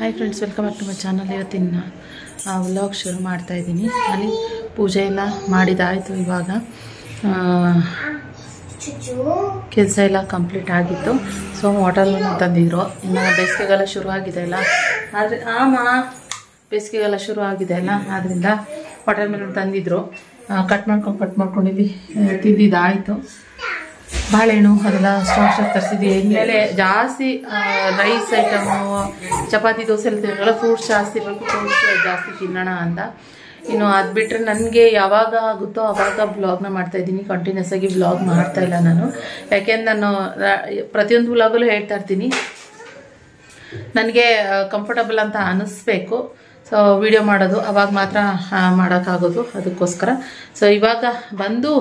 Hi friends, welcome back to my channel. ಇವತ್ತಿನ vlog ಶುರು ಮಾಡ್ತಾ ಇದ್ದೀನಿ. ಅಲ್ಲಿ ಪೂಜೆ ಎಲ್ಲ ಮಾಡಿದಾಯಿತು. ಇವಾಗ ಕೆಲಸ ಎಲ್ಲ ಕಂಪ್ಲೀಟ್ ಆಗಿತ್ತು. ಸೊ ವಾಟರ್ ಮೆಲನ್ ತಂದಿದ್ರು. ಇನ್ನು ಬೇಸಿಗೆಗಾಲ ಶುರು ಆಗಿದೆ ಅಲ್ಲ, ಆದರೆ ಬೇಸಿಗೆಗಾಲ ಶುರು ಆಗಿದೆ ಅಲ್ಲ, ಆದ್ದರಿಂದ ವಾಟರ್ ಮೆಲನ್ ತಂದಿದ್ರು. ಕಟ್ ಮಾಡ್ಕೊಂಡಿದ್ವಿ, ತಿಂದಿದ್ದಾಯಿತು. ಬಾಳೆಹಣ್ಣು ಅದೆಲ್ಲ ಸ್ಟಾಕ್ ತರಿಸಿದ್ವಿ. ಇನ್ಮೇಲೆ ಜಾಸ್ತಿ ರೈಸ್ ಐಟಮು, ಚಪಾತಿ, ದೋಸೆ ಎಲ್ಲ ತಿನ್ನೋಲ್ಲ, ಫ್ರೂಟ್ಸ್ ಜಾಸ್ತಿ ಬೇಕು, ಫ್ರೂಟ್ಸ್ ಜಾಸ್ತಿ ತಿನ್ನೋಣ ಅಂತ. ಇನ್ನು ಅದು ಬಿಟ್ಟರೆ ನನಗೆ ಯಾವಾಗ ಆಗುತ್ತೋ ಆವಾಗ ವ್ಲಾಗ್ನ ಮಾಡ್ತಾಯಿದ್ದೀನಿ. ಕಂಟಿನ್ಯೂಸ್ ಆಗಿ ವ್ಲಾಗ್ ಮಾಡ್ತಾಯಿಲ್ಲ ನಾನು, ಯಾಕೆಂದ್ರೆ ನಾನು ಪ್ರತಿಯೊಂದು ವ್ಲಾಗಲ್ಲೂ ಹೇಳ್ತಾ ಇರ್ತೀನಿ, ನನಗೆ ಕಂಫರ್ಟಬಲ್ ಅಂತ ಅನ್ನಿಸ್ಬೇಕು. ಸೊ ವಿಡಿಯೋ ಮಾಡೋದು ಅವಾಗ ಮಾತ್ರ ಮಾಡೋಕ್ಕಾಗೋದು, ಅದಕ್ಕೋಸ್ಕರ. ಸೊ ಇವಾಗ ಬಂದು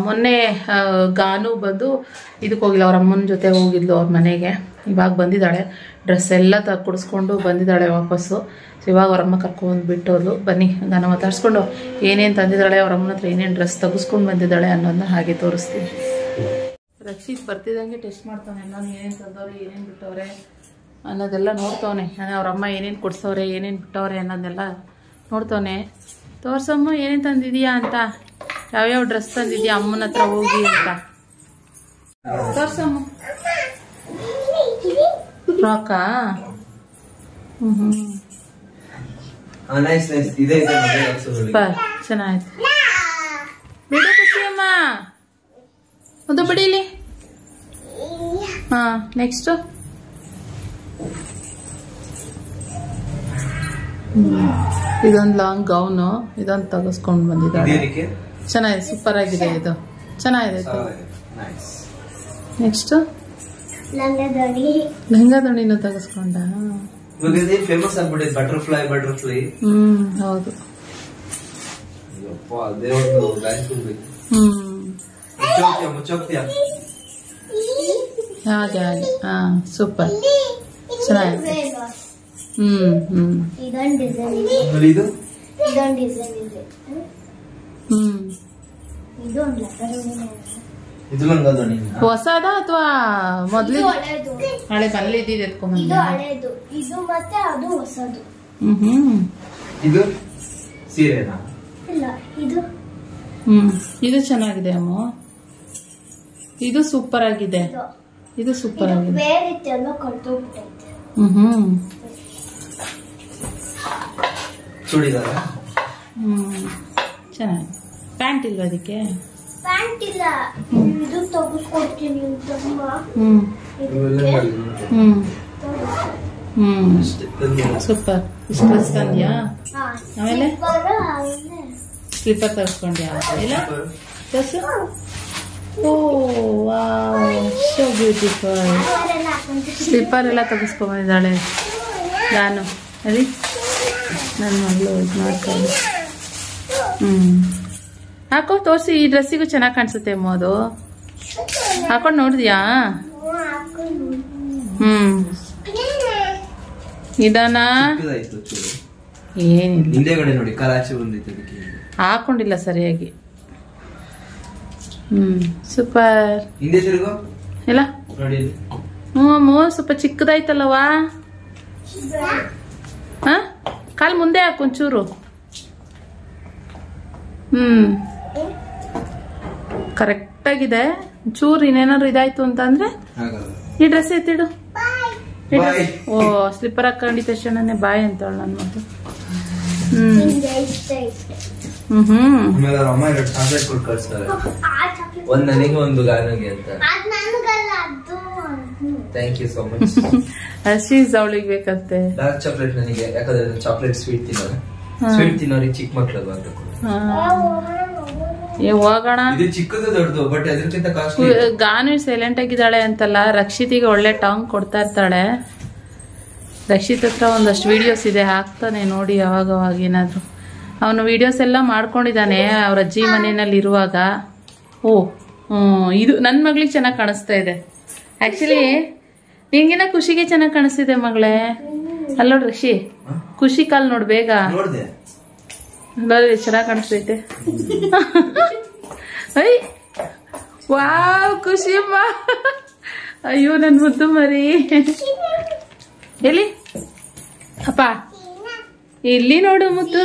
ಮೊನ್ನೆ ಗಾನು ಬಂದು ಇದಕ್ಕೆ ಹೋಗಿಲ್ಲ, ಅವ್ರ ಅಮ್ಮನ ಜೊತೆ ಹೋಗಿದ್ಲು ಅವ್ರ ಮನೆಗೆ. ಇವಾಗ ಬಂದಿದ್ದಾಳೆ, ಡ್ರೆಸ್ ಎಲ್ಲ ಕುಡಿಸ್ಕೊಂಡು ಬಂದಿದ್ದಾಳೆ ವಾಪಸ್ಸು. ಸೊ ಇವಾಗ ಅವ್ರಮ್ಮ ಕರ್ಕೊಂಡು ಬಿಟ್ಟೋದು. ಬನ್ನಿ ಗಾನು ಮಾತಾಡ್ಸ್ಕೊಂಡು ಏನೇನು ತಂದಿದ್ದಾಳೆ, ಅವ್ರ ಅಮ್ಮನ ಹತ್ರ ಏನೇನು ಡ್ರೆಸ್ ತೆಗೆಸ್ಕೊಂಡು ಬಂದಿದ್ದಾಳೆ ಅನ್ನೋದನ್ನ ಹಾಗೆ ತೋರಿಸ್ತೀನಿ. ರಕ್ಷಿತ್ ಬರ್ತಿದ್ದಂಗೆ ಟೆಸ್ಟ್ ಮಾಡ್ತಾನೆ, ನಾನು ಏನೇನು ತಂದವ್ರೆ, ಏನೇನು ಬಿಟ್ಟವ್ರೆ ಅನ್ನೋದೆಲ್ಲ ನೋಡ್ತವನೆ. ಅವ್ರಮ್ಮ ಏನೇನು ಕೊಡ್ಸವ್ರೆ, ಏನೇನು ಬಿಟ್ಟವ್ರೆ ಅನ್ನೋದನ್ನೆಲ್ಲ ನೋಡ್ತವನೆ. ತೋರ್ಸಮ್ಮ ಏನೇನು ತಂದಿದೀಯಾ ಅಂತ, ಯಾವ್ಯಾವ ಡ್ರೆಸ್ ತಂದಿದ್ಯಾ ಅಮ್ಮನ ಹತ್ರ ಹೋಗಿ ಅಂತ ತೋರ್ಸಮ್ಮ. ಫ್ರಾಕಾ? ಚೆನ್ನಾಯ್ತು ಬಿಡು ಖುಷಿಯಮ್ಮ, ಅದು ಬಿಡಿಲಿ. ನೆಕ್ಸ್ಟ್ ಇದೊಂದು ಲಾಂಗ್ ಗೌನು, ಇದೊಂದು ತೆಗೆಸ್ಕೊಂಡು ಬಂದಿದ್ದಾಳೆ. ಚೆನ್ನಾಗಿದೆ, ಸೂಪರ್ ಆಗಿದೆ, ಇದು ಚೆನ್ನಾಗಿದೆ. ನೆಕ್ಸ್ಟ್ ಲೆಹಂಗಾ ದೋಣಿನೂ ತೆಗೆಸ್ಕೊಂಡ. ಫೇಮಸ್ ಆಗ್ಬಿಟ್ಟಿದೆ ಬಟರ್ಫ್ಲೈ. ಹೌದು. ಹಾಗೆ ಹಾಗೆ ಸೂಪರ್, ಚೆನ್ನಾಗಿದೆ. ಹೊಸದ ಅಥವಾ ಮೊದ್ಲು ಹಳೆ ಬಲ್ಲಿ ಎತ್ಕೊಂಡ್ ಇದು ಚೆನ್ನಾಗಿದೆ ಅಮ್ಮ, ಇದು ಸೂಪರ್ ಆಗಿದೆ, ಇದು ಸೂಪರ್ ಆಗಿದೆ. ಚೆನ್ನಾಗಿದೆ. ಪ್ಯಾಂಟ್ ಇಲ್ವಾ ಅದಕ್ಕೆ? ಸೂಪರ್. ಇಷ್ಟು ಡ್ರೆಸ್ ತಂದ್ಯಾ? ಆಮೇಲೆ ಸ್ಲಿಪ್ಪರ್ ತರಿಸ್ಕೊಂಡ್ಯಾ? ಇಲ್ಲ ಡ್ರೆಸ್. ಓ ವಾವ್, ಸೋ ಬ್ಯೂಟಿಫುಲ್. ಸ್ಲಿಪ್ಪರ್ ಎಲ್ಲ ತೆಗೆಸ್ಕೊಂಡ್ಬಂದಿದ್ದಾಳೆ ನಾನು. ಅಲ್ಲಿ ನನ್ನ ಮಗಳು ಇದು ಮಾಡ್ಕೊಂಡು ಹಾಕೋ, ತೋರಿಸಿ. ಈ ಡ್ರೆಸ್ಸಿಗೂ ಚೆನ್ನಾಗಿ ಕಾಣಿಸುತ್ತೆ ಅಮ್ಮ, ಅದು ಹಾಕೊಂಡು ನೋಡಿದ್ಯಾ? ಇದಾನ ಏನಿಲ್ಲ, ಹಾಕೊಂಡಿಲ್ಲ ಸರಿಯಾಗಿ. ಸೂಪರ್ ಇಲ್ಲ? ಸ್ವಲ್ಪ ಚಿಕ್ಕದಾಯ್ತಲ್ಲವಾ? ಕಾಲ್ ಮುಂದೆ ಹಾಕು ಒಂಚೂರು. ಕರೆಕ್ಟ್ ಆಗಿದೆ. ಚೂರು ಇನ್ನೇನಾದ್ರು ಇದಾಯ್ತು ಅಂತ ಅಂದ್ರೆ ಈ ಡ್ರೆಸ್ ಎತ್ತಿಡು. ಓ, ಸ್ಲಿಪ್ಪರ್ ಹಾಕೊಂಡಿ ತಕ್ಷಣನೇ ಬಾಯ್ ಅಂತವಳ ನನ್ ಮಗಳು. ಅವಳಿಗೆ ಬೇಕಂತೆ ಡಾರ್ಕ್ ಚಾಕ್ಲೇಟ್. ನನಗೆ ಯಾಕಂದ್ರೆ ಚಾಕ್ಲೇಟ್ ಸ್ವೀಟ್ ತಿನ್ನೋರಿಗೆ ಚಿಕ್ಕ ಮಕ್ಳು ಹೋಗೋಣ. ಗಾನು ಸೈಲೆಂಟ್ ಆಗಿದ್ದಾಳೆ ಅಂತಲ್ಲ, ರಕ್ಷಿತಿಗೆ ಒಳ್ಳೆ ಟಾಂಗ್ ಕೊಡ್ತಾ ಇರ್ತಾಳೆ. ರಕ್ಷಿತ್ ಹತ್ರ ಒಂದಷ್ಟು ವಿಡಿಯೋಸ್ ಇದೆ, ಹಾಕ್ತಾನೆ ನೋಡಿ ಅವಾಗವಾಗ ಏನಾದ್ರು. ಅವನು ವಿಡಿಯೋಸ್ ಎಲ್ಲ ಮಾಡ್ಕೊಂಡಿದ್ದಾನೆ ಅವ್ರ ಅಜ್ಜಿ ಮನೆಯಲ್ಲಿ ಇರುವಾಗ. ಓ ಇದು ನನ್ನ ಮಗಳಿಗೆ ಚೆನ್ನಾಗಿ ಕಾಣಿಸ್ತಾ ಇದೆ. ಆಕ್ಚುಲಿ ನಿಂಗಿನ ಖುಷಿಗೆ ಚೆನ್ನಾಗಿ ಕಾಣಿಸ್ತಿದೆ ಮಗಳೇ. ಅಲ್ಲೋಡ್ ರಕ್ಷಿ, ಖುಷಿ ಕಾಲ್ ನೋಡ್ ಬೇಗ, ಚೆನ್ನಾಗಿ ಕಾಣಿಸ್ತೈತೆ. I wow, ಖುಷಿಯಮ್ಮ. ಅಯ್ಯೋ ನನ್ ಮುದ್ದು ಮರಿ. ಎಲ್ಲಿ ಅಪ್ಪ ಇಲ್ಲಿ ನೋಡು ಮುದ್ದು,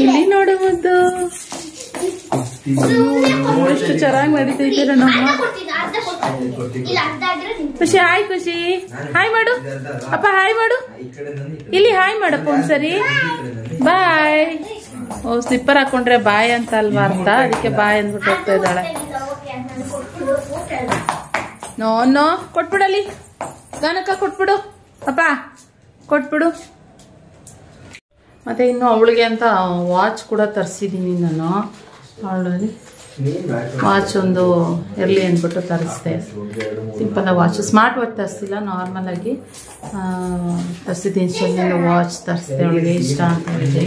ಇಲ್ಲಿ ನೋಡು ಮುದ್ದು, ಎಷ್ಟು ಚೆನ್ನಾಗಿ ನಡೀತೈತೆ ನಮ್ಮ ಖುಷಿ. ಹಾಯ್ ಖುಷಿ, ಹಾಯ್ ಮಾಡು ಅಪ್ಪ, ಹಾಯ್ ಮಾಡು, ಇಲ್ಲಿ ಹಾಯ್ ಮಾಡಪ್ಪ ಒಂದ್ಸರಿ. ಬಾಯ್. ಓ ಸ್ಲಿಪ್ಪರ್ ಹಾಕೊಂಡ್ರೆ ಬಾಯ್ ಅಂತ ಅಲ್ವಾ ಅರ್ಥ, ಅದಕ್ಕೆ ಬಾಯ್ ಅಂದ್ಬಿಟ್ಟು ಹೋಗ್ತಾ ಇದ್ದಾಳೆ. ನೋ ನೋ ಕೊಟ್ಬಿಡಲಿ, ಗಾನಕ್ಕ ಕೊಟ್ಬಿಡು ಅಪ್ಪ, ಕೊಟ್ಬಿಡು. ಮತ್ತೆ ಇನ್ನು ಅವಳಿಗೆ ಅಂತ ವಾಚ್ ಕೂಡ ತರಿಸಿದ್ದೀನಿ ನಾನು. ಅವಳಲ್ಲಿ ವಾಚ್ ಒಂದು ಇರಲಿ ಅಂದ್ಬಿಟ್ಟು ತರಿಸ್ದೆ. ಸಿಂಪಲ್ ವಾಚ್, ಸ್ಮಾರ್ಟ್ ವಾಚ್ ತರಿಸಿಲ್ಲ, ನಾರ್ಮಲ್ ಆಗಿ ತರಿಸಿದ್ದೀನಿ. ಚೆನ್ನ ವಾಚ್ ತರಿಸಿದೆ, ಅವಳಿಗೆ ಇಷ್ಟ ಅಂತ ಹೇಳಿದೆ.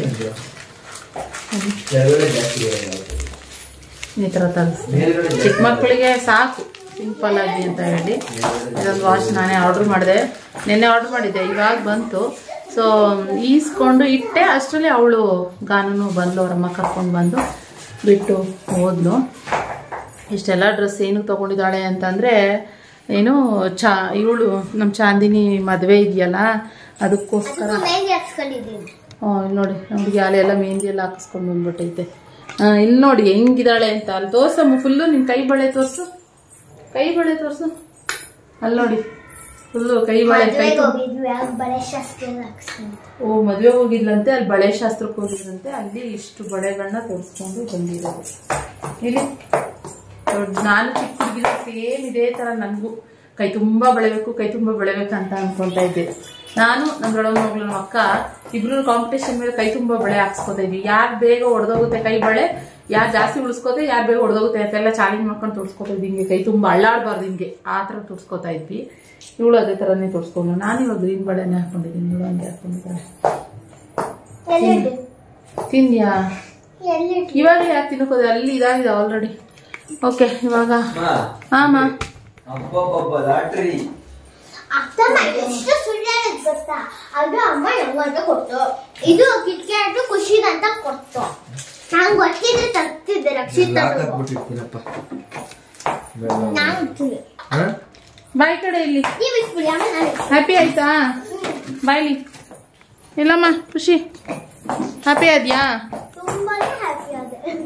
ಈ ಥರ ತರಿಸಿದೆ. ಚಿಕ್ಕ ಮಕ್ಕಳಿಗೆ ಸಾಕು ಸಿಂಪಲ್ ಆಗಿ ಅಂತ ಹೇಳಿ ಇದೊಂದು ವಾಚ್ ನಾನೇ ಆರ್ಡ್ರ್ ಮಾಡಿದೆ. ನಿನ್ನೆ ಆರ್ಡ್ರ್ ಮಾಡಿದ್ದೆ, ಇವಾಗ ಬಂತು. ಸೊ ಈಸ್ಕೊಂಡು ಇಟ್ಟೆ, ಅಷ್ಟರಲ್ಲಿ ಅವಳು ಗಾನೂ ಬಂದು ಅವರಮ್ಮ ಕರ್ಕೊಂಡು ಬಂದು ಬಿಟ್ಟು ಹೋದ್ಲು. ಇಷ್ಟೆಲ್ಲ ಡ್ರೆಸ್ ಏನು ತೊಗೊಂಡಿದ್ದಾಳೆ ಅಂತಂದರೆ, ಏನು ಇವಳು ನಮ್ಮ ಚಾಂದಿನಿ ಮದುವೆ ಇದೆಯಲ್ಲ ಅದಕ್ಕೋಸ್ಕರ. ಇಲ್ಲಿ ನೋಡಿ ನಮಗೆ ಅಲ್ಲೆಲ್ಲ ಮೆಹಂದಿ ಎಲ್ಲ ಹಾಕಿಸ್ಕೊಂಡು ಬಂದ್ಬಿಟ್ಟೈತೆ. ಇಲ್ಲಿ ನೋಡಿ ಹೆಂಗಿದ್ದಾಳೆ ಅಂತ. ಅಲ್ಲಿ ತೋರ್ಸಮ್ಮ ಫುಲ್ಲು, ನಿನ್ನ ಕೈ ಬಳೆ ತೋರಿಸು, ಕೈ ಬಳೆ ತೋರಿಸು. ಅಲ್ಲಿ ನೋಡಿ ಫುಲ್ಲು ಕೈ ಬಳೆ. ಓ ಮದುವೆ ಹೋಗಿದ್ಲಂತೆ, ಅಲ್ಲಿ ಬಳೆ ಶಾಸ್ತ್ರಕ್ಕೆ ಹೋಗಿದ್ರಂತೆ, ಅಲ್ಲಿ ಇಷ್ಟು ಬಳೆಗಳನ್ನ ತೋರಿಸ್ಕೊಂಡು ಬಂದಿದ್ದಾರೆ. ಇಲ್ಲಿ ನಾನು ಚಿಕ್ಕ ಹುಡುಗಿನ ಸೇಮ್ ಇದೇ ಥರ ನನಗೂ ಕೈ ತುಂಬ ಬೆಳೆಬೇಕು, ಕೈ ತುಂಬ ಬೆಳೆಬೇಕಂತ ಅನ್ಕೊಳ್ತಾ ಇದ್ದೆ. ನಾನು ನಮ್ಮ ದೊಡ್ಡಮ್ಮ ಮಗಳು ನಮ್ಮ ಅಕ್ಕ ಇಬ್ರು ಕಾಂಪಿಟೇಷನ್ ಮೇಲೆ ಕೈ ತುಂಬ ಬಳೆ ಹಾಕ್ಸ್ಕೊತಾ ಇದ್ವಿ. ಯಾರು ಬೇಗ ಹೊಡೆದೋಗುತ್ತೆ ಕೈ ಬಳೆ, ಯಾರು ಜಾಸ್ತಿ ಉಳಿಸ್ಕೋತೆ, ಯಾರು ಬೇಗ ಹೊಡೆದೋಗುತ್ತೆ ಅಂತೆಲ್ಲ ಚಾಲೆಂಜ್ ಮಾಡ್ಕೊಂಡು ತೋರಿಸ್ಕೊತಾ ಇದ್ವಿ. ಹಿಂಗೆ ಕೈ ತುಂಬ ಅಳ್ಳಾಡಬಾರ್ದು, ಹಿಂಗೆ ಆ ಥರ ತೋರಿಸ್ಕೊತಾ ಇದ್ವಿ. ಇವಳು ಅದೇ ಥರನೇ ತೋರಿಸ್ಕೊಂಡು, ನಾನು ಇವಾಗ ಗ್ರೀನ್ ಬಳೆನೇ ಹಾಕೊಂಡಿದ್ದೀನಿ. ಇವಳು ಹಂಗೆ ಹಾಕೊಂಡಿದ್ದಾಳೆ. ತಿಂದ್ಯಾ? ಇವಾಗ ಯಾಕೆ ತಿನ್ನಕೋದೆ? ಅಲ್ಲಿ ಇದಾಗಿದೆ ಆಲ್ರೆಡಿ. ಓಕೆ ಇವಾಗ ಹಾಮ ಅದು ಅಮ್ಮ ನಂಗಂತ ಕೊಟ್ಟು, ಇದು ಕಿಟ್ಕಿಟ್ ಖುಷಿಗಂತ ಕೊಟ್ಟು. ನಂಗೆ ಗೊತ್ತಿದ್ರೆ ತರ್ತಿದ್ದೆ ರಕ್ಷಿತ. ಬಾಯ್ ಕಡೆ ಇಲ್ಲಿ ಹ್ಯಾಪಿ ಆಯ್ತಾ? ಬಾಯ್ಲಿ ಇಲ್ಲಮ್ಮ ಖುಷಿ ಹ್ಯಾಪಿ ಆದ್ಯಾ?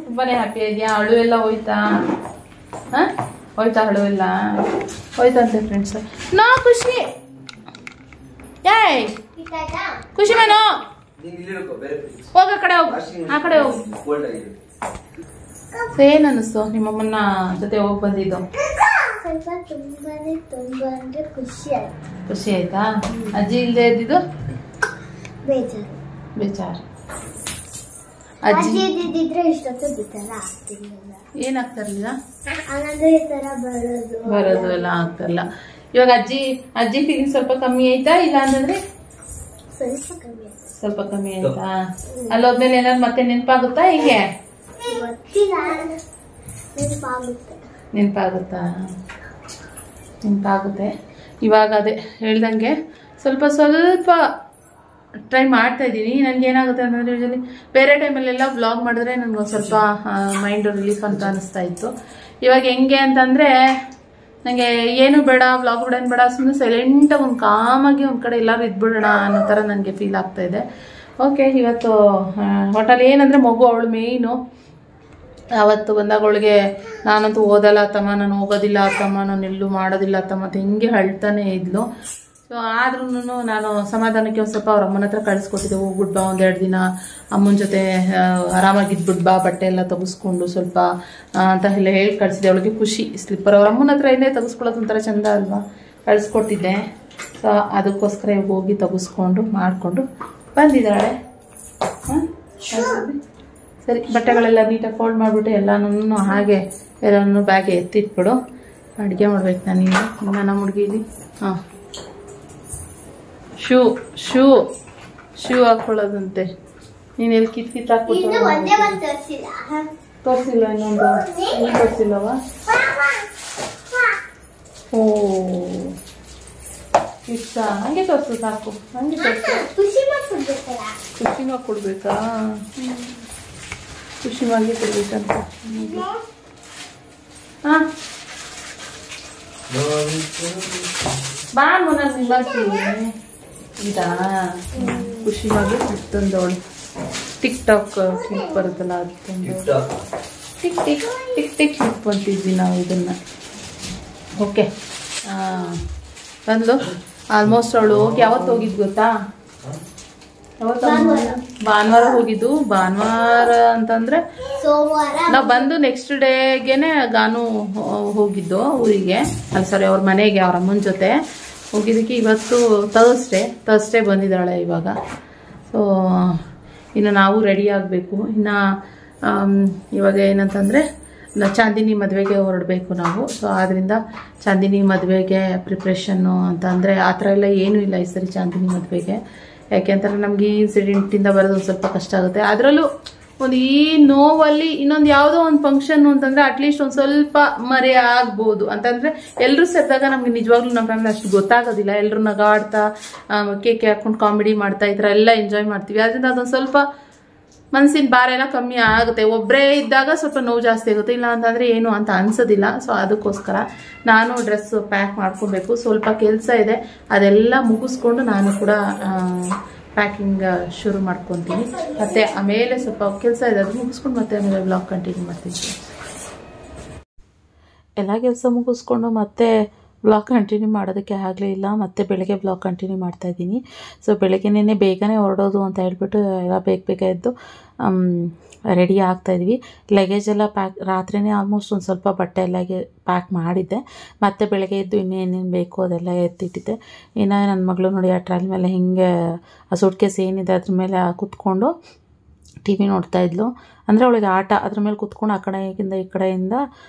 ತುಂಬಾನೇ ಹ್ಯಾಪಿ ಆದ್ಯಾ? ಅಳು ಎಲ್ಲ ಹೋಯ್ತಾ? ಹೋಯ್ತಾ ಅಳು ಎಲ್ಲ? ಹೋಯ್ತಂತೆ ಫ್ರೆಂಡ್ಸ್. ನೋ ಖುಷಿ, ಏಯ್ ಖುಷಿ ಮನೋ ಹೋಗ, ಕಡೆ ಹೋಗು, ಆ ಕಡೆ ಹೋಗು. ಏನ್ ಅನ್ನಿಸ್ತು ನಿಮ್ಮಮ್ಮನ ಜೊತೆ ಹೋಗಿ ಬಂದಿದ್ದು? ತುಂಬಾನೇ ಖುಷಿ ಆಯ್ತು. ಖುಷಿ ಆಯ್ತಾ? ಅಜ್ಜಿ ಇಲ್ದೇ ಇದ್ದಿದ್ದು ಬೇಜಾರು. ಅಜ್ಜಿ ಇದ್ದಿದ್ರೆ ಇಷ್ಟೊತ್ತು ಬಿತ್ತಲ್ಲ ಆಗ್ತಿರ್ಲಿಲ್ಲ. ಏನಾಗ್ತಾರಲಿಲ್ಲ, ಈ ತರ ಬರೋದು ಎಲ್ಲ ಆಗ್ತಾರಲ್ಲ. ಇವಾಗ ಅಜ್ಜಿ ಫೀಲಿಂಗ್ ಸ್ವಲ್ಪ ಕಮ್ಮಿ ಆಯ್ತಾ? ಇಲ್ಲ ಅಂತಂದ್ರೆ ಸ್ವಲ್ಪ ಕಮ್ಮಿ ಆಯ್ತಾ? ಅಲ್ಲೋದ್ಮೇಲೆ ಏನಾದ್ರು ಮತ್ತೆ ನೆನಪಾಗುತ್ತಾ? ಹೀಗೆ ನೆನಪಾಗುತ್ತೆ. ಇವಾಗ ಅದೇ ಹೇಳ್ದಂಗೆ ಸ್ವಲ್ಪ ಟ್ರೈ ಮಾಡ್ತಾ ಇದ್ದೀನಿ. ನನಗೆ ಏನಾಗುತ್ತೆ ಅಂತಂದರೆ ಯೂಶಲಿ ಬೇರೆ ಟೈಮಲ್ಲೆಲ್ಲ ವ್ಲಾಗ್ ಮಾಡಿದ್ರೆ ನನಗೊಂದು ಸ್ವಲ್ಪ ಮೈಂಡ್ ರಿಲೀಫ್ ಅಂತ ಅನಿಸ್ತಾ ಇತ್ತು. ಇವಾಗ ಹೆಂಗೆ ಅಂತಂದರೆ ನನಗೆ ಏನು ಬೇಡ, ವ್ಲಾಗ್ ಬಿಡೋನು ಬೇಡ, ಸುಮ್ಮನೆ ಸೈಲೆಂಟಾಗಿ ಒಂದು ಕಾಮಾಗಿ ಒಂದು ಕಡೆ ಎಲ್ಲರೂ ಇದ್ಬಿಡೋಣ ಅನ್ನೋ ಥರ ನನಗೆ ಫೀಲ್ ಆಗ್ತಾ ಇದೆ. ಓಕೆ ಇವತ್ತು ಒಟ್ಟಲ್ಲಿ ಏನಂದರೆ ಮಗು ಅವಳು ಮೇಯ್ನು. ಆವತ್ತು ಬಂದಾಗ ಅವಳಿಗೆ ನಾನಂತೂ ಓದಲ್ಲ ಅತ್ತಮ್ಮ, ನಾನು ಹೋಗೋದಿಲ್ಲ ಅತ್ತಮ್ಮ, ನಾನು ಎಲ್ಲೂ ಮಾಡೋದಿಲ್ಲ ಅತ್ತಮ್ಮ ಅಂತ ಹಿಂಗೆ ಹೇಳ್ತಾನೆ ಇದ್ಲು. ಸೊ ಆದ್ರೂ ನಾನು ಸಮಾಧಾನಕ್ಕೆ ಒಂದು ಸ್ವಲ್ಪ ಅವ್ರ ಅಮ್ಮನ ಹತ್ರ ಕಳಿಸ್ಕೊಟ್ಟಿದ್ದೆ. ಹೋಗ್ಬಿಟ್ಟು ಬಾ, ಒಂದೆರಡು ದಿನ ಅಮ್ಮನ ಜೊತೆ ಆರಾಮಾಗಿದ್ಬಿಟ್ಟು ಬಾ, ಬಟ್ಟೆ ಎಲ್ಲ ತೆಗೆಸ್ಕೊಂಡು ಸ್ವಲ್ಪ ಅಂತ ಎಲ್ಲ ಹೇಳಿ ಕಳಿಸಿದೆ. ಅವಳಿಗೆ ಖುಷಿ. ಸ್ಲಿಪ್ಪರ್ ಅವ್ರ ಅಮ್ಮನ ಹತ್ರ ಏನೇ ತೆಗೆಸ್ಕೊಳ್ಳೋದು ಒಂಥರ ಚಂದ ಅಲ್ವಾ, ಕಳಿಸ್ಕೊಟ್ಟಿದ್ದೆ. ಸೊ ಅದಕ್ಕೋಸ್ಕರ ಇವಾಗ ಹೋಗಿ ತೆಗೆಸ್ಕೊಂಡು ಮಾಡಿಕೊಂಡು ಬಂದಿದ್ದಾಳೆ. ಸರಿ, ಬಟ್ಟೆಗಳೆಲ್ಲ ನೀಟಾಗಿ ಫೋಲ್ಡ್ ಮಾಡಿಬಿಟ್ಟು ಎಲ್ಲನೂ ಹಾಗೆ ಎಲ್ಲನೂ ಬ್ಯಾಗೆ ಎತ್ತಿಟ್ಬಿಡು. ಅಡುಗೆ ಮಾಡ್ಬೇಕು ನಾನೀಗ. ಇನ್ನು ನಮ್ಮ ಹುಡುಗಿಲಿ ಶೂ ಹಾಕೊಳ್ಳೋದಂತೆ. ನೀನು ಎಲ್ಲಿ ಕಿತ್ ಹಾಕ್ಬಿಟ್ಟು ತೋರಿಸಿಲ್ಲ? ಇನ್ನೊಂದು ಇಲ್ಲಿ ತೋರಿಸಿಲ್ಲವಾ? ಓ ಇಷ್ಟ ಹಂಗೆ ತೋರಿಸು, ಸಾಕು. ಹಂಗೆ ಖುಷಿನೂ ಕೊಡ್ಬೇಕಾ? ಖುಷಿಯಾಗಿ ಕೊಡ್ಬೇಕಂತ. ಹಾಂ ಬಾ, ನಾನು ಬರ್ತೀನಿ. ಇದಾ ಖುಷಿಯಾಗಿ ತಂದವಳು ಟಿಕ್ ಟಾಕ್ ಕ್ಲಿಪ್ ಬರುತ್ತಲ್ಲ ಅದು ತಂದು tick tick tick tick clip ಅಂತಿದ್ವಿ ನಾವು ಇದನ್ನ. ಓಕೆ ತಂದು ಆಲ್ಮೋಸ್ಟ್ ಅವಳು ಹೋಗಿ ಯಾವತ್ತು ಹೋಗಿದ್ದು ಗೊತ್ತಾ? ಭಾನುವಾರ ಹೋಗಿದ್ದು. ಭಾನುವಾರ ಅಂತಂದ್ರೆ ನಾವು ಬಂದು ನೆಕ್ಸ್ಟ್ ಡೇಗೆನೆ ಗಾನು ಹೋಗಿದ್ದು ಊರಿಗೆ, ಅಲ್ಲ ಸಾರಿ ಅವ್ರ ಮನೆಗೆ, ಅವ್ರ ಅಮ್ಮನ ಜೊತೆ ಹೋಗಿದ್ದಕ್ಕೆ. ಇವತ್ತು ಥರ್ಸ್ಡೇ ಬಂದಿದ್ದಾಳೆ ಇವಾಗ. ಸೊ ಇನ್ನು ನಾವು ರೆಡಿ ಆಗಬೇಕು. ಇನ್ನು ಇವಾಗ ಏನಂತಂದರೆ ಚಾಂದಿನಿ ಮದುವೆಗೆ ಹೊರಡಬೇಕು ನಾವು. ಸೊ ಆದ್ದರಿಂದ ಚಾಂದಿನಿ ಮದುವೆಗೆ ಪ್ರಿಪ್ರೇಷನ್ನು ಅಂತ ಅಂದರೆ ಆ ಥರ ಎಲ್ಲ ಏನೂ ಇಲ್ಲ ಈ ಸರಿ ಚಾಂದಿನಿ ಮದುವೆಗೆ. ಯಾಕೆಂತಂದರೆ ನಮಗೆ ಈ ಇನ್ಸಿಡೆಂಟಿಂದ ಬರೋದು ಒಂದು ಸ್ವಲ್ಪ ಕಷ್ಟ ಆಗುತ್ತೆ. ಅದರಲ್ಲೂ ಒಂದು ಈ ನೋವಲ್ಲಿ ಇನ್ನೊಂದು ಯಾವುದೋ ಒಂದು ಫಂಕ್ಷನ್ ಅಂತಂದರೆ ಅಟ್ಲೀಸ್ಟ್ ಒಂದು ಸ್ವಲ್ಪ ಮರೆ ಆಗ್ಬೋದು ಅಂತಂದರೆ ಎಲ್ಲರೂ ಸೇರಿದಾಗ ನಮಗೆ ನಿಜವಾಗ್ಲೂ ನಮ್ಮ ಫ್ಯಾಮಿಲಿ ಅಷ್ಟು ಗೊತ್ತಾಗೋದಿಲ್ಲ. ಎಲ್ಲರೂ ನಗಾಡ್ತಾ ಕೇಕ್ ಹಾಕ್ಕೊಂಡು ಕಾಮಿಡಿ ಮಾಡ್ತಾ ಈ ಥರ ಎಲ್ಲ ಎಂಜಾಯ್ ಮಾಡ್ತೀವಿ. ಅದರಿಂದ ಅದೊಂದು ಸ್ವಲ್ಪ ಮನಸ್ಸಿನ ಭಾರ ಎಲ್ಲ ಕಮ್ಮಿ ಆಗುತ್ತೆ. ಒಬ್ಬರೇ ಇದ್ದಾಗ ಸ್ವಲ್ಪ ನೋವು ಜಾಸ್ತಿ ಆಗುತ್ತೆ, ಇಲ್ಲ ಅಂತಂದರೆ ಏನು ಅಂತ ಅನ್ಸೋದಿಲ್ಲ. ಸೊ ಅದಕ್ಕೋಸ್ಕರ ನಾನು ಡ್ರೆಸ್ ಪ್ಯಾಕ್ ಮಾಡ್ಕೊಬೇಕು. ಸ್ವಲ್ಪ ಕೆಲಸ ಇದೆ, ಅದೆಲ್ಲ ಮುಗಿಸ್ಕೊಂಡು ನಾನು ಕೂಡ ಪ್ಯಾಕಿಂಗ್ ಶುರು ಮಾಡ್ಕೊತೀನಿ. ಮತ್ತು ಆಮೇಲೆ ಸ್ವಲ್ಪ ಕೆಲಸ ಇದೆ, ಅದು ಮುಗಿಸ್ಕೊಂಡು ಮತ್ತೆ ಆಮೇಲೆ ವ್ಲಾಗ್ ಕಂಟಿನ್ಯೂ ಮಾಡ್ತೀನಿ. ಎಲ್ಲ ಕೆಲಸ ಮುಗಿಸ್ಕೊಂಡು ಮತ್ತೆ ವ್ಲಾಗ್ ಕಂಟಿನ್ಯೂ ಮಾಡೋದಕ್ಕೆ ಆಗಲೇ ಇಲ್ಲ. ಮತ್ತೆ ಬೆಳಗ್ಗೆ ವ್ಲಾಗ್ ಕಂಟಿನ್ಯೂ ಮಾಡ್ತಾಯಿದ್ದೀನಿ. ಸೊ ಬೆಳಗ್ಗೆನೇ ಬೇಗನೆ ಹೊರಡೋದು ಅಂತ ಹೇಳ್ಬಿಟ್ಟು ಎಲ್ಲ ಬೇಗ ಎದ್ದು ರೆಡಿ ಆಗ್ತಾಯಿದ್ವಿ. ಲಗೇಜ್ ಎಲ್ಲ ರಾತ್ರಿನೇ ಆಲ್ಮೋಸ್ಟ್ ಒಂದು ಸ್ವಲ್ಪ ಬಟ್ಟೆ ಎಲ್ಲ ಪ್ಯಾಕ್ ಮಾಡಿದ್ದೆ. ಮತ್ತು ಬೆಳಗ್ಗೆ ಎದ್ದು ಇನ್ನೇನೇನು ಬೇಕು ಅದೆಲ್ಲ ಎತ್ತಿಟ್ಟಿದ್ದೆ. ಇನ್ನು ನನ್ನ ಮಗಳು ನೋಡಿ ಆ ಟ್ರಾಲಿ ಮೇಲೆ ಹಿಂಗೆ ಆ ಸೂಟ್ ಕೇಸ್ ಏನಿದೆ ಅದ್ರ ಮೇಲೆ ಕೂತ್ಕೊಂಡು ಟಿ ವಿ ನೋಡ್ತಾಯಿದ್ಲು. ಅಂದರೆ ಅವಳಿಗೆ ಆಟ ಅದ್ರ ಮೇಲೆ ಕೂತ್ಕೊಂಡು ಆ ಕಡೆಯಿಂದ ಈ ಕಡೆಯಿಂದ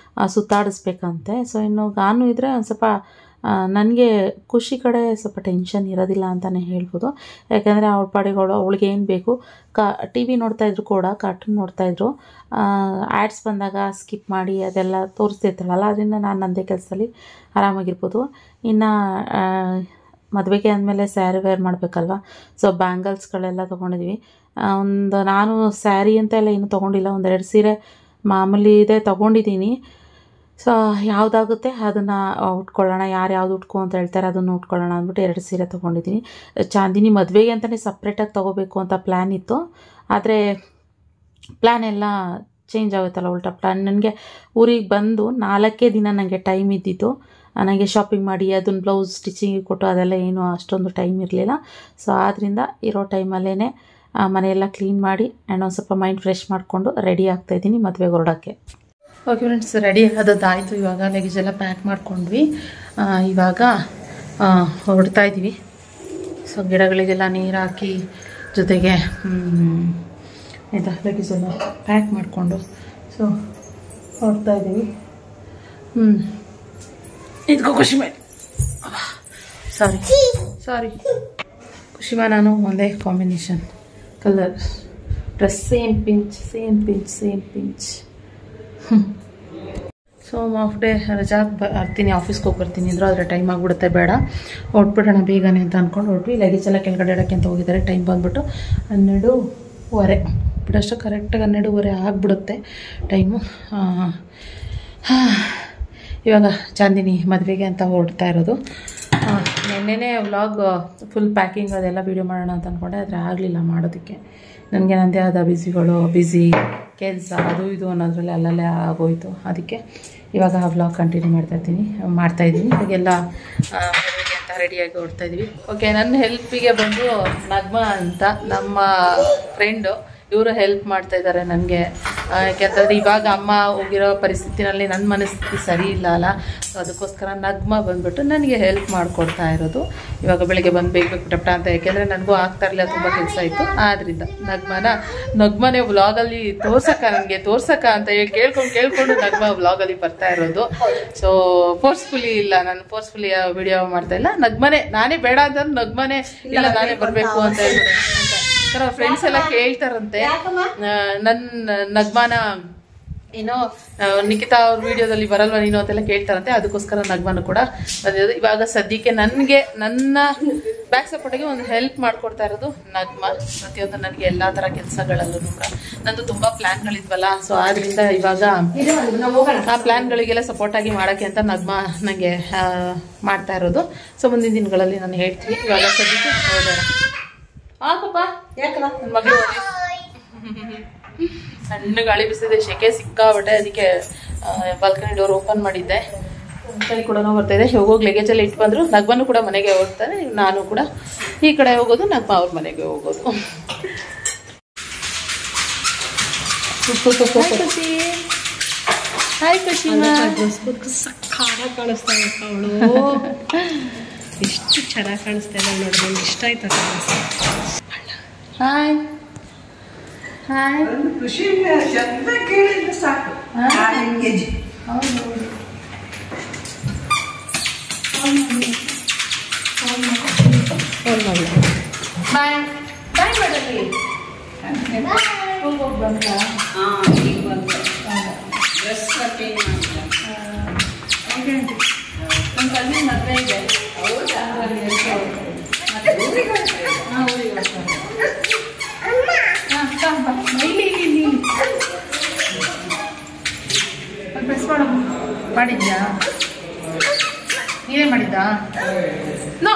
ಸುತ್ತಾಡಿಸ್ಬೇಕಂತೆ. ಸೊ ಇನ್ನು ಗಾನು ಇದ್ದರೆ ಒಂದು ಸ್ವಲ್ಪ ನನಗೆ ಖುಷಿ ಕಡೆ ಸ್ವಲ್ಪ ಟೆನ್ಷನ್ ಇರೋದಿಲ್ಲ ಅಂತಲೇ ಹೇಳ್ಬೋದು. ಯಾಕೆಂದರೆ ಅವಳ ಪಾಡಿಗಳು ಅವಳಿಗೆ ಏನು ಬೇಕು ಟಿ ವಿ ನೋಡ್ತಾಯಿದ್ರು ಕೂಡ, ಕಾರ್ಟೂನ್ ನೋಡ್ತಾಯಿದ್ರು. ಆ್ಯಡ್ಸ್ ಬಂದಾಗ ಸ್ಕಿಪ್ ಮಾಡಿ ಅದೆಲ್ಲ ತೋರಿಸ್ತಿರ್ತಾಳಲ್ಲ, ಅದರಿಂದ ನಾನು ನನ್ನದೇ ಕೆಲಸದಲ್ಲಿ ಆರಾಮಾಗಿರ್ಬೋದು. ಇನ್ನು ಮದುವೆಗೆ ಅಂದಮೇಲೆ ಸ್ಯಾರಿ ವೇರ್ ಮಾಡಬೇಕಲ್ವ. ಸೊ ಬ್ಯಾಂಗಲ್ಸ್ಗಳೆಲ್ಲ ತೊಗೊಂಡಿದ್ವಿ. ನಾನು ಸ್ಯಾರಿ ಅಂತ ಎಲ್ಲ ಏನೂ ತೊಗೊಂಡಿಲ್ಲ, ಒಂದೆರಡು ಸೀರೆ ಮಾಮೂಲಿ ಇದೆ ತೊಗೊಂಡಿದ್ದೀನಿ. ಸೊ ಯಾವುದಾಗುತ್ತೆ ಅದನ್ನು ಉಟ್ಕೊಳ್ಳೋಣ, ಯಾವ್ದು ಉಟ್ಕೊ ಅಂತ ಹೇಳ್ತಾರೆ ಅದನ್ನು ಉಟ್ಕೊಳ್ಳೋಣ ಅಂದ್ಬಿಟ್ಟು 2 ಸೀರೆ ತೊಗೊಂಡಿದ್ದೀನಿ. ಚಾಂದಿನಿ ಮದುವೆಗೆ ಅಂತಲೇ ಸಪ್ರೇಟಾಗಿ ತೊಗೋಬೇಕು ಅಂತ ಪ್ಲ್ಯಾನ್ ಇತ್ತು. ಆದರೆ ಪ್ಲ್ಯಾನ್ ಎಲ್ಲ ಚೇಂಜ್ ಆಗುತ್ತಲ್ಲ, ಉಲ್ಟಾ ಪ್ಲ್ಯಾನ್. ನನಗೆ ಊರಿಗೆ ಬಂದು 4 ದಿನ ನನಗೆ ಟೈಮ್ ಇದ್ದಿತ್ತು. ನನಗೆ ಶಾಪಿಂಗ್ ಮಾಡಿ ಅದನ್ನು ಬ್ಲೌಸ್ ಸ್ಟಿಚಿಂಗಿಗೆ ಕೊಟ್ಟು ಅದೆಲ್ಲ ಏನೂ ಅಷ್ಟೊಂದು ಟೈಮ್ ಇರಲಿಲ್ಲ. ಸೊ ಆದ್ದರಿಂದ ಇರೋ ಟೈಮಲ್ಲೇ ಮನೆಯೆಲ್ಲ ಕ್ಲೀನ್ ಮಾಡಿ ಆ್ಯಂಡ್ ಒಂದು ಸ್ವಲ್ಪ ಮೈಂಡ್ ಫ್ರೆಶ್ ಮಾಡಿಕೊಂಡು ರೆಡಿ ಆಗ್ತಾಯಿದ್ದೀನಿ ಮದುವೆಗೆ ಹೊರಡೋಕ್ಕೆ. ಓಕೆ ಫ್ರೆಂಡ್ಸ್, ರೆಡಿ ಆದದ್ದಾಯಿತು. ಇವಾಗ ಲಗೇಜ್ ಎಲ್ಲ ಪ್ಯಾಕ್ ಮಾಡ್ಕೊಂಡ್ವಿ. ಇವಾಗ ಹೊರಡ್ತಾ ಇದ್ದೀವಿ. ಸೊ ಗಿಡಗಳಿಗೆಲ್ಲ ನೀರು ಹಾಕಿ ಜೊತೆಗೆ ಆಯಿತಾ ಲಗೇಜ್ ಎಲ್ಲ ಪ್ಯಾಕ್ ಮಾಡಿಕೊಂಡು ಸೊ ಹೊರಡ್ತಾ ಇದ್ದೀವಿ. ಇದಕ್ಕೂ ಖುಷಿಮಾ ಸಾರಿ ಖುಷಿಮಾ ನಾನು ಒಂದೇ combination colour dress, same pinch. So half day ರಜಾ ಬರ್ತೀನಿ, ಆಫೀಸ್ಗೆ ಹೋಗಿ ಬರ್ತೀನಿ ಅಂದರು. ಆದರೆ ಟೈಮ್ ಆಗಿಬಿಡುತ್ತೆ, ಬೇಡ ಹೊರಟ್ಬಿಡೋಣ ಬೇಗನೆ ಅಂತ ಅಂದ್ಕೊಂಡು ಹೊರಟ್ವಿ. ಲಗೇಜ್ ಎಲ್ಲ ಕೆಳಗಡೆ ಇಡೋಕ್ಕೆ ಅಂತ ಹೋಗಿದ್ದಾರೆ. ಟೈಮ್ ಬಂದುಬಿಟ್ಟು 12:15 ಬಿಡೋಷ್ಟು ಕರೆಕ್ಟಾಗಿ 12:15 ಆಗಿಬಿಡುತ್ತೆ ಟೈಮು. ಇವಾಗ ಚಾಂದಿನಿ ಮದುವೆಗೆ ಅಂತ ಹೊರಡ್ತಾ ಇರೋದು. ನೆನ್ನೆನೇ ವ್ಲಾಗ್ ಫುಲ್ ಪ್ಯಾಕಿಂಗ್ ಅದೆಲ್ಲ ವೀಡಿಯೋ ಮಾಡೋಣ ಅಂತ ಅಂದ್ಕೊಂಡೆ, ಆದರೆ ಆಗಲಿಲ್ಲ ಮಾಡೋದಕ್ಕೆ. ನನಗೆ ನನ್ನದೇ ಆದ ಬ್ಯುಸಿ ಕೆಲಸ ಅದು ಇದು ಅನ್ನೋದ್ರಲ್ಲಿ ಅಲ್ಲಲ್ಲೇ ಆಗೋಯಿತು. ಅದಕ್ಕೆ ಇವಾಗ ವ್ಲಾಗ್ ಕಂಟಿನ್ಯೂ ಮಾಡ್ತಾಯಿದ್ದೀನಿ. ಇವಾಗೆಲ್ಲ ಮದುವೆಗೆ ಅಂತ ರೆಡಿಯಾಗಿ ಹೊರಡ್ತಾಯಿದ್ವಿ. ಓಕೆ, ನನ್ನ ಹೆಲ್ಪಿಗೆ ಬಂದು ನಗ್ಮಾ ಅಂತ ನಮ್ಮ ಫ್ರೆಂಡು, ಇವರು ಹೆಲ್ಪ್ ಮಾಡ್ತಾ ಇದ್ದಾರೆ ನನಗೆ. ಯಾಕೆಂತಂದರೆ ಇವಾಗ ಅಮ್ಮ ಹೋಗಿರೋ ಪರಿಸ್ಥಿತಿನಲ್ಲಿ ನನ್ನ ಮನಸ್ಥಿತಿ ಸರಿ ಇಲ್ಲ ಅಲ್ಲ. ಸೊ ಅದಕ್ಕೋಸ್ಕರ ನಗ್ಮಾ ಬಂದುಬಿಟ್ಟು ನನಗೆ ಹೆಲ್ಪ್ ಮಾಡಿಕೊಡ್ತಾ ಇರೋದು. ಇವಾಗ ಬೆಳಗ್ಗೆ ಬಂದು ಬೇಗ ಟಪ್ಟ ಅಂತ, ಯಾಕೆಂದರೆ ನನಗೂ ಆಗ್ತಾ ಇರಲಿಲ್ಲ, ತುಂಬ ಕೆಲಸ ಇತ್ತು. ಆದ್ದರಿಂದ ನಗ್ಮನೇ ವ್ಲಾಗಲ್ಲಿ ತೋರ್ಸಕ್ಕ ಅಂತ ಹೇಳಿ ಕೇಳ್ಕೊಂಡು ನಗ್ಮಾ ವ್ಲಾಗಲ್ಲಿ ಬರ್ತಾ ಇರೋದು. ಸೊ ಫೋರ್ಸ್ಫುಲಿ ಇಲ್ಲ, ನಾನು ಫೋರ್ಸ್ಫುಲಿ ವಿಡಿಯೋ ಮಾಡ್ತಾ ಇಲ್ಲ. ನಾನೇ ಬೇಡ ಅಂತ ನಗ್ಮನೇ ಇಲ್ಲ, ನಾನೇ ಬರಬೇಕು ಅಂತ ಹೇಳ್ಬಿಟ್ಟು ಫ್ರೆಂಡ್ಸ್ ಎಲ್ಲ ಕೇಳ್ತಾರಂತೆ ನನ್ನ ನಗ್ಮಾನ ಏನೋ ನಿಖಿತಾ ಅವ್ರ ವಿಡಿಯೋದಲ್ಲಿ ಬರಲ್ವಾ ನೀನು ಅಂತೆಲ್ಲ ಕೇಳ್ತಾರಂತೆ, ಅದಕ್ಕೋಸ್ಕರ ನಗ್ಮನು ಕೂಡ ಬಂದಿರೋದು. ಇವಾಗ ಸದ್ಯಕ್ಕೆ ನನಗೆ ನನ್ನ ಬ್ಯಾಕ್ ಸಪೋರ್ಟಿಗೆ ಒಂದು ಹೆಲ್ಪ್ ಮಾಡ್ಕೊಡ್ತಾ ಇರೋದು ನಗ್ಮ. ಪ್ರತಿಯೊಂದು ನನಗೆ ಎಲ್ಲ ಥರ ಕೆಲಸಗಳಲ್ಲೂ ಕೂಡ ನಂದು ತುಂಬ ಪ್ಲ್ಯಾನ್ಗಳಿದ್ವಲ್ಲ, ಸೊ ಆದ್ದರಿಂದ ಇವಾಗ ಆ ಪ್ಲ್ಯಾನ್ಗಳಿಗೆಲ್ಲ ಸಪೋರ್ಟಾಗಿ ಮಾಡೋಕ್ಕೆ ಅಂತ ನಗ್ಮ ನನಗೆ ಮಾಡ್ತಾ ಇರೋದು. ಸೊ ಮುಂದಿನ ದಿನಗಳಲ್ಲಿ ನಾನು ಹೇಳ್ತೀನಿ. ಇವಾಗ ಸದ್ಯಕ್ಕೆ ಹೋಗೋಣ. ಪಾಪ ಯಾಕಲ್ಲ ನನ್ನ ಮಗಳು ಸಣ್ಣ ಗಾಳಿ ಬಿಸಿದೆ, ಶೆಕೆ ಸಿಕ್ಕಾಬಟ್ಟೆ. ಅದಕ್ಕೆ ಬಾಲ್ಕನಿ ಡೋರ್ ಓಪನ್ ಮಾಡಿದ್ದೆ. ಕೈ ಕೂಡ ಬರ್ತಾ ಇದೆ. ಹೋಗೋಗಿ ಲಗೇಜ್ ಎಲ್ಲ ಇಟ್ಟು ಬಂದರು. ನಗ್ಮನು ಕೂಡ ಮನೆಗೆ ಹೋಗ್ತಾರೆ, ನಾನು ಕೂಡ ಈ ಕಡೆ ಹೋಗೋದು, ನಗ್ಮ ಅವ್ರ ಮನೆಗೆ ಹೋಗೋದು. ಹಾಯ್ ಖುಷಿ, ಕಾಣಿಸ್ತಾ ಅವಳು ಎಷ್ಟು ಚೆನ್ನಾಗಿ ಕಾಣಿಸ್ತಾ ಇಲ್ಲ ನೋಡಿ, ನಂಗೆ ಇಷ್ಟ ಆಯ್ತು. Hi hi. ಖುಷಿ ಶಬ್ದ ಕೇಳಿದ್ರೆ ಸಾಕು. ಹೌದು. ಬಾಯ್ ಬಾಯ್ ಮಾಡಲಿ. ಹೋಗಿ ಬಂದ ನಮ್ಮ ಕಲ್ಲಿ ಮದುವೆ ಇದೆ. ಪ್ರೆಸ್ ಮಾಡಿದ್ಯಾ? ನೀವೇ ಮಾಡಿದ್ದಾ? ನೋ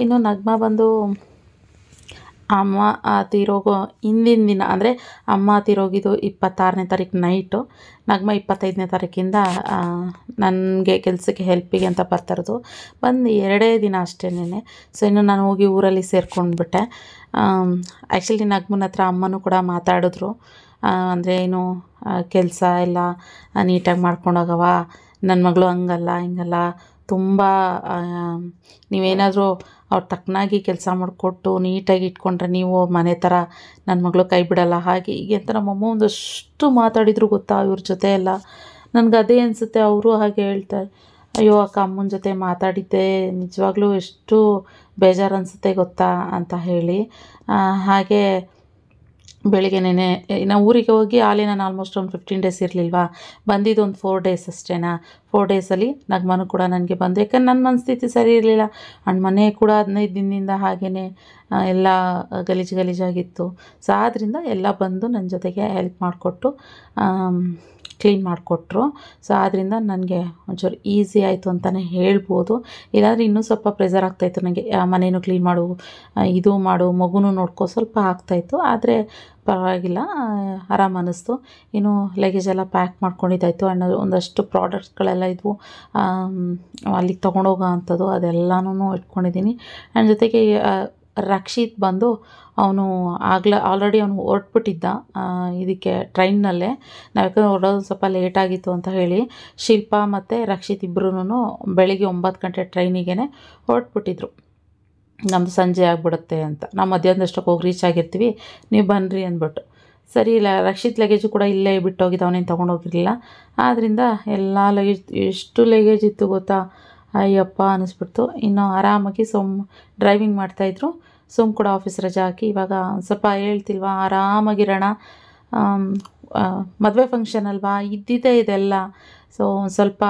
ಇನ್ನು ನಗ್ಮ ಬಂದು ಅಮ್ಮ ತೀರೋಗೋ ಹಿಂದಿನ ದಿನ, ಅಂದರೆ ಅಮ್ಮ ತೀರೋಗಿದ್ದು 26ನೇ ತಾರೀಕು ನೈಟು. ನಗ್ಮ 25ನೇ ತಾರೀಕಿಂದ ನನಗೆ ಕೆಲಸಕ್ಕೆ ಹೆಲ್ಪಿಗೆ ಅಂತ ಬರ್ತಾಯಿರೋದು. ಬಂದು 2 ದಿನ ಅಷ್ಟೇನೆ. ಸೊ ಇನ್ನು ನಾನು ಹೋಗಿ ಊರಲ್ಲಿ ಸೇರ್ಕೊಂಡ್ಬಿಟ್ಟೆ. ಆ್ಯಕ್ಚುಲಿ ನಗ್ಮನ ಹತ್ರ ಅಮ್ಮನೂ ಕೂಡ ಮಾತಾಡಿದ್ರು. ಅಂದರೆ ಏನು ಕೆಲಸ ಎಲ್ಲ ನೀಟಾಗಿ ಮಾಡ್ಕೊಂಡೋಗವ, ನನ್ನ ಮಗಳು ಹಂಗಲ್ಲ ಹಿಂಗಲ್ಲ, ತುಂಬ ನೀವೇನಾದರೂ ಅವ್ರು ತಕ್ಕನಾಗಿ ಕೆಲಸ ಮಾಡಿಕೊಟ್ಟು ನೀಟಾಗಿ ಇಟ್ಕೊಂಡ್ರೆ ನೀವು ಮನೆ ಥರ ನನ್ನ ಮಗಳು ಕೈ ಬಿಡಲ್ಲ, ಹಾಗೆ ಹೀಗೆ ಅಂತ ನಮ್ಮಮ್ಮ ಒಂದಷ್ಟು ಮಾತಾಡಿದ್ರು ಗೊತ್ತಾ ಇವ್ರ ಜೊತೆ ಎಲ್ಲ. ನನಗೆ ಅದೇ ಅನಿಸುತ್ತೆ, ಅವರು ಹಾಗೆ ಹೇಳ್ತಾರೆ. ಅಯ್ಯೋ ಅಕ್ಕ, ಅಮ್ಮನ ಜೊತೆ ಮಾತಾಡಿದ್ದೆ ನಿಜವಾಗ್ಲೂ ಎಷ್ಟು ಬೇಜಾರು ಅನಿಸುತ್ತೆ ಗೊತ್ತಾ ಅಂತ ಹೇಳಿ. ಹಾಗೆ ಬೆಳಿಗ್ಗೆನೇ ನಾವು ಊರಿಗೆ ಹೋಗಿ ಆಲೇ ನಾನು ಆಲ್ಮೋಸ್ಟ್ ಒಂದು 15 ಡೇಸ್ ಇರಲಿಲ್ವಾ, ಬಂದಿದ್ದು ಒಂದು 4 ಡೇಸ್ ಅಷ್ಟೇನಾ. 4 ಡೇಸಲ್ಲಿ ನಗ್ಮನು ಕೂಡ ನನಗೆ ಬಂದು, ಯಾಕಂದ್ರೆ ನನ್ನ ಮನಸ್ಥಿತಿ ಸರಿ ಇರಲಿಲ್ಲ. ಅಣ್ಣ ಮನೆ ಕೂಡ 15 ದಿನದಿಂದ ಹಾಗೇ ಎಲ್ಲ ಗಲೀಜಾಗಿತ್ತು. ಸೊ ಆದ್ದರಿಂದ ಎಲ್ಲ ಬಂದು ನನ್ನ ಜೊತೆಗೆ ಹೆಲ್ಪ್ ಮಾಡಿಕೊಟ್ಟು ಕ್ಲೀನ್ ಮಾಡಿಕೊಟ್ರು. ಸೊ ಆದ್ದರಿಂದ ನನಗೆ ಒಂಚೂರು ಈಸಿ ಆಯಿತು ಅಂತಲೇ ಹೇಳ್ಬೋದು. ಇಲ್ಲಾಂದರೆ ಇನ್ನೂ ಸ್ವಲ್ಪ ಪ್ರೆಷರ್ ಆಗ್ತಾಯಿತ್ತು ನನಗೆ. ಮನೇನೂ ಕ್ಲೀನ್ ಮಾಡು, ಇದು ಮಾಡು, ಮಗುನೂ ನೋಡ್ಕೊ, ಸ್ವಲ್ಪ ಆಗ್ತಾಯಿತ್ತು. ಆದರೆ ಪರವಾಗಿಲ್ಲ, ಆರಾಮ ಅನ್ನಿಸ್ತು. ಇನ್ನು ಲಗೇಜ್ ಎಲ್ಲ ಪ್ಯಾಕ್ ಮಾಡ್ಕೊಂಡಿದ್ದಾಯಿತು. ಆ್ಯಂಡ್ ಒಂದಷ್ಟು ಪ್ರಾಡಕ್ಟ್ಸ್ಗಳೆಲ್ಲ ಇದ್ವು ಅಲ್ಲಿಗೆ ತೊಗೊಂಡೋಗೋ ಅಂಥದ್ದು, ಅದೆಲ್ಲನೂ ಇಟ್ಕೊಂಡಿದ್ದೀನಿ. ಆ್ಯಂಡ್ ಜೊತೆಗೆ ರಕ್ಷಿತ್ ಬಂದು ಅವನು ಆಲ್ರೆಡಿ ಅವನು ಹೊರಟ್ಬಿಟ್ಟಿದ್ದ ಇದಕ್ಕೆ ಟ್ರೈನ್ನಲ್ಲೇ. ನಾವು ಯಾಕಂದರೆ ಹೊರಡೋದು ಸ್ವಲ್ಪ ಲೇಟಾಗಿತ್ತು ಅಂತ ಹೇಳಿ ಶಿಲ್ಪಾ ಮತ್ತು ರಕ್ಷಿತ್ ಇಬ್ಬರೂ ಬೆಳಿಗ್ಗೆ 9 ಗಂಟೆ ಟ್ರೈನಿಗೆ ಹೊರಟ್ಬಿಟ್ಟಿದ್ರು. ನಮ್ಮದು ಸಂಜೆ ಆಗಿಬಿಡುತ್ತೆ ಅಂತ, ನಾವು ಮಧ್ಯಾಹ್ನದಷ್ಟಕ್ಕೆ ಹೋಗಿ ರೀಚ್ ಆಗಿರ್ತೀವಿ, ನೀವು ಬನ್ನಿರಿ ಅಂದ್ಬಿಟ್ಟು. ಸರಿ ಇಲ್ಲ, ರಕ್ಷಿತ್ ಲಗೇಜು ಕೂಡ ಇಲ್ಲೇ ಬಿಟ್ಟೋಗಿದ್ದು, ಅವನೇನು ತೊಗೊಂಡೋಗಿರಲಿಲ್ಲ. ಆದ್ದರಿಂದ ಎಲ್ಲ ಲಗೇಜ್ ಎಷ್ಟು ಲಗೇಜ್ ಇತ್ತು ಗೊತ್ತಾ, ಅಯ್ಯಪ್ಪ ಅನ್ನಿಸ್ಬಿಡ್ತು. ಇನ್ನು ಆರಾಮಾಗಿ ಡ್ರೈವಿಂಗ್ ಮಾಡ್ತಾಯಿದ್ರು. ಕೂಡ ಆಫೀಸ್ ರಜೆ ಹಾಕಿ ಇವಾಗ ಸ್ವಲ್ಪ ಹೇಳ್ತಿಲ್ವಾ, ಆರಾಮಾಗಿರೋಣ. ಮದುವೆ ಫಂಕ್ಷನ್ ಅಲ್ವಾ, ಇದ್ದಿದ್ದೇ ಇದೆಲ್ಲ. ಸೊ ಸ್ವಲ್ಪ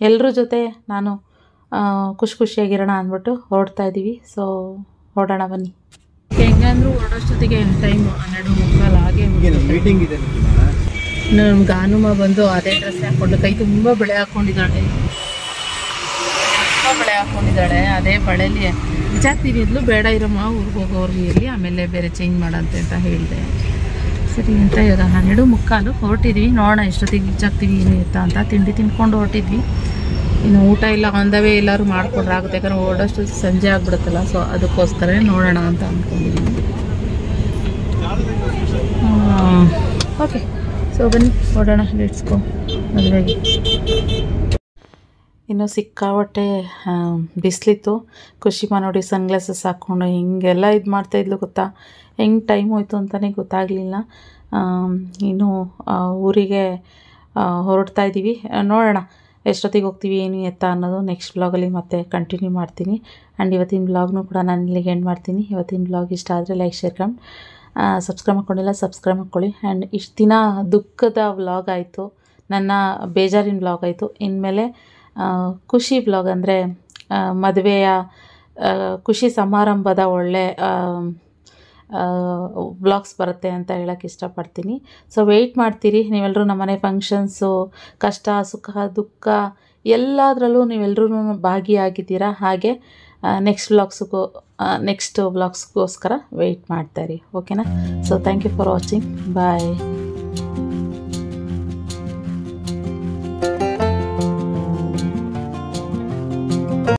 ಎಲ್ಲರ ಜೊತೆ ನಾನು ಖುಷಿಯಾಗಿರೋಣ ಅಂದ್ಬಿಟ್ಟು ಹೊರಡ್ತಾ ಇದ್ದೀವಿ. ಸೊ ಹೊರಡೋಣ ಬನ್ನಿ. ಹೆಂಗಂದ್ರೂ ಹೊರಡೋಷ್ಟೊತ್ತಿಗೆ ಟೈಮು 12:45 ಆಗೇ ಮೀಟಿಂಗ್ ಇದೆ. ನಮ್ಮ ಗಾನುಮ ಬಂದು ಅದೇ ಡ್ರೆಸ್ ಹಾಕ್ಕೊಂಡು ಕೈ ತುಂಬ ಬಳೆ ಹಾಕ್ಕೊಂಡಿದ್ದಾಳೆ. ಅದೇ ಬಳೆಲಿ ಬಿಚ್ಚಾಕ್ತಿದ್ಲು. ಬೇಡ ಇರಮ್ಮ, ಊರಿಗೆ ಹೋಗೋರ್ಗೆ ಇರಲಿ, ಆಮೇಲೆ ಬೇರೆ ಚೇಂಜ್ ಮಾಡಂತೆ ಅಂತ ಹೇಳಿದೆ. ಸರಿ ಅಂತ ಇವಾಗ 12:45 ಹೊರಟಿದ್ವಿ. ನೋಡೋಣ ಎಷ್ಟೊತ್ತಿಗೆ ಬಿಚ್ಚಾಕ್ತೀವಿ ಏನು ಇರ್ತಾ ಅಂತ. ತಿಂಡಿ ತಿನ್ಕೊಂಡು ಹೊರಟಿದ್ವಿ. ಇನ್ನು ಊಟ ಇಲ್ಲ, ಅಂದವೇ ಎಲ್ಲರೂ ಮಾಡ್ಕೊಂಡ್ರೆ ಆಗುತ್ತೆ, ಯಾಕಂದ್ರೆ ಓಡೋಷ್ಟು ಸಂಜೆ ಆಗಿಬಿಡುತ್ತಲ್ಲ. ಸೊ ಅದಕ್ಕೋಸ್ಕರ ನೋಡೋಣ ಅಂತ ಅಂದ್ಕೊಂಡಿದ್ದೀನಿ. ಓಕೆ, ಸೊ ಬನ್ನಿ ಹೊರಡೋಣ, ಲೆಟ್ಸ್ ಗೋ ಮದುವೆಗೆ. ಇನ್ನು ಸಿಕ್ಕಾಬಟ್ಟೆ ಬಿಸಿಲಿತ್ತು. ಖುಷಿಮಾ ನೋಡಿ ಸನ್ಗ್ಲಾಸಸ್ ಹಾಕ್ಕೊಂಡು ಹಿಂಗೆಲ್ಲ ಇದು ಮಾಡ್ತಾಯಿದ್ಲು ಗೊತ್ತಾ. ಹೆಂಗೆ ಟೈಮ್ ಹೋಯ್ತು ಅಂತಲೇ ಗೊತ್ತಾಗಲಿಲ್ಲ. ಇನ್ನು ಊರಿಗೆ ಹೊರಡ್ತಾ ಇದ್ದೀವಿ. ನೋಡೋಣ ಎಷ್ಟೊತ್ತಿಗೆ ಹೋಗ್ತೀವಿ ಏನು ಎತ್ತ ಅನ್ನೋದು ನೆಕ್ಸ್ಟ್ ಬ್ಲಾಗಲ್ಲಿ ಮತ್ತೆ ಕಂಟಿನ್ಯೂ ಮಾಡ್ತೀನಿ. ಆ್ಯಂಡ್ ಇವತ್ತಿನ ಬ್ಲಾಗ್ನೂ ಕೂಡ ನಾನು ಇಲ್ಲಿಗೆ ಎಂಡ್ ಮಾಡ್ತೀನಿ. ಇವತ್ತಿನ ಬ್ಲಾಗ್ ಇಷ್ಟ ಆದರೆ ಲೈಕ್ ಶೇರ್ ಕಮೆಂಟ್ ಸಬ್ಸ್ಕ್ರೈಬ್ ಮಾಡ್ಕೊಂಡಿಲ್ಲ ಸಬ್ಸ್ಕ್ರೈಬ್ ಮಾಡ್ಕೊಳ್ಳಿ. ಆ್ಯಂಡ್ ಇಷ್ಟು ದಿನ ದುಃಖದ ವ್ಲಾಗ್ ಆಯಿತು, ನನ್ನ ಬೇಜಾರಿನ ವ್ಲಾಗ್ ಆಯಿತು. ಇನ್ಮೇಲೆ ಖುಷಿ ವ್ಲಾಗ್ ಅಂದರೆ ಮದುವೆಯ ಖುಷಿ ಸಮಾರಂಭದ ಒಳ್ಳೆ ವ್ಲಾಗ್ಸ್ ಬರುತ್ತೆ ಅಂತ ಹೇಳೋಕ್ಕೆ ಇಷ್ಟಪಡ್ತೀನಿ. ಸೊ ವೆಯ್ಟ್ ಮಾಡ್ತೀರಿ ನೀವೆಲ್ಲರೂ. ನಮ್ಮನೆ ಫಂಕ್ಷನ್ಸು, ಕಷ್ಟ ಸುಖ ದುಃಖ ಎಲ್ಲದರಲ್ಲೂ ನೀವೆಲ್ಲರೂ ಭಾಗಿಯಾಗಿದ್ದೀರಾ. ಹಾಗೆ ನೆಕ್ಸ್ಟ್ ವ್ಲಾಗ್ಸ್ಗೋಸ್ಕರ ವೆಯ್ಟ್ ಮಾಡ್ತಾಯಿರಿ. ಓಕೆನಾ? So thank you for watching. Bye.